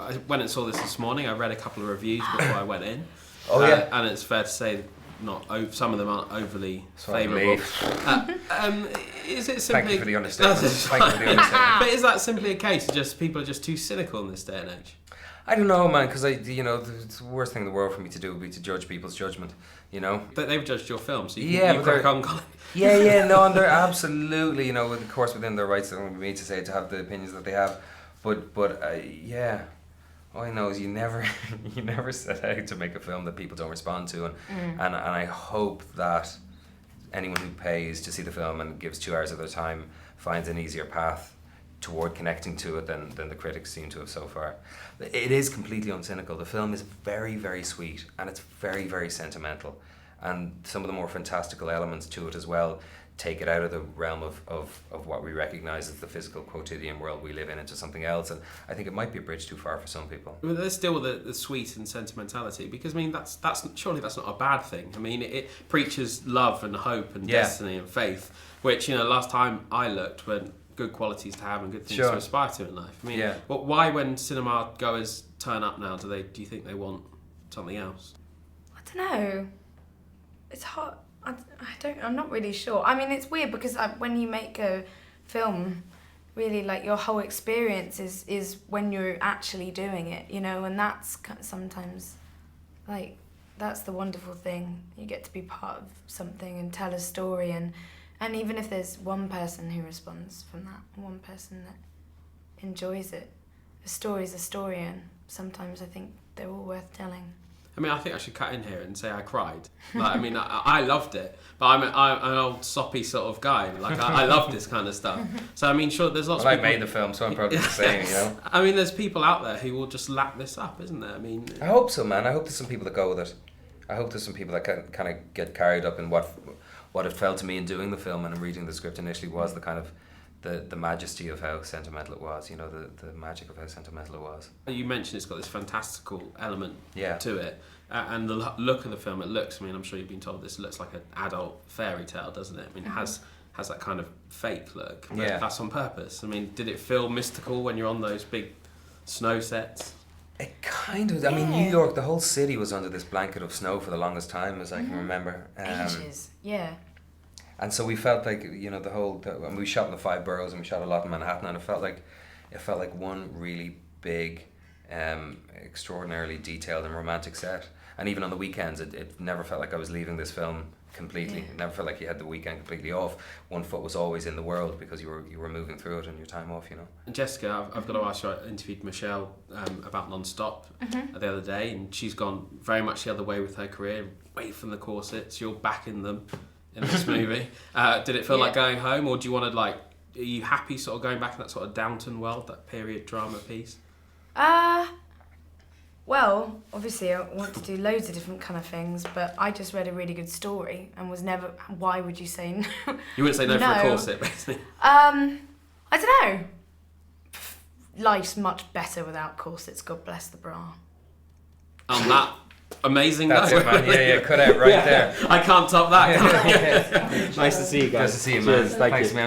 I went and saw this morning. I read a couple of reviews before I went in. Oh yeah. And it's fair to say, some of them aren't overly favourable. Is it simply? Thank you for the understanding. But is that simply a case of just people are just too cynical in this day and age? I don't know, man, because the worst thing in the world for me to do would be to judge people's judgment, you know? But they've judged your film, so you crack on, Colin. No, and they're absolutely, of course, within their rights, for me to say, to have the opinions that they have. But all I know is you never set out to make a film that people don't respond to, and I hope that anyone who pays to see the film and gives 2 hours of their time finds an easier path toward connecting to it than the critics seem to have so far. It is completely uncynical. The film is very, very sweet, and it's very, very sentimental, and some of the more fantastical elements to it as well take it out of the realm of what we recognise as the physical quotidian world we live in into something else, and I think it might be a bridge too far for some people. Well, let's deal with the sweet and sentimentality, because I mean that's surely that's not a bad thing. I mean it preaches love and hope and destiny and faith, which last time I looked, when good qualities to have and good things to aspire to in life. I mean, but why, when cinema goers turn up now, do you think they want something else? I don't know. It's hard. I'm not really sure. I mean, it's weird because when you make a film, really, like, your whole experience is when you're actually doing it, and that's sometimes, like, that's the wonderful thing. You get to be part of something and tell a story, and even if there's one person who responds from that, one person that enjoys it, a story's a story, and sometimes I think they're all worth telling. I mean, I think I should cut in here and say I cried. Like, I mean, I loved it, but I'm an old soppy sort of guy. Like, I love this kind of stuff. So I mean, sure, there's lots of people. I made the film, so I'm probably saying, I mean, there's people out there who will just lap this up, isn't there? I mean, I hope so, man. I hope there's some people that go with it. I hope there's some people that kind of get carried up in what it felt to me in doing the film and in reading the script initially was the kind of the majesty of how sentimental it was, the magic of how sentimental it was. You mentioned it's got this fantastical element to it, and the look of the film, it looks, I mean, I'm sure you've been told this looks like an adult fairy tale, doesn't it? I mean, it has that kind of fake look, but that's on purpose. I mean, did it feel mystical when you're on those big snow sets? It kind of, I mean, New York, the whole city was under this blanket of snow for the longest time, as I can remember. Ages, yeah. And so we felt like, and we shot in the 5 boroughs and we shot a lot in Manhattan, and it felt like one really big, extraordinarily detailed and romantic set. And even on the weekends, it never felt like I was leaving this film completely. It never felt like you had the weekend completely off. One foot was always in the world because you were moving through it and your time off, And Jessica, I've got to ask you, I interviewed Michelle about Non-Stop the other day, and she's gone very much the other way with her career, away from the corsets. You're back in them in this movie. Did it feel like going home, or do you want to, are you happy sort of going back in that sort of Downton world, that period drama piece? Well, obviously I want to do loads of different kind of things, but I just read a really good story and was never... Why would you say no? You wouldn't say no, for a corset, basically? I don't know. Life's much better without corsets, God bless the bra. On that amazing That's note. it, man. Yeah, cut out right there. I can't top that. Nice to see you guys. Nice to see you, man. Cheers, thank you. Man.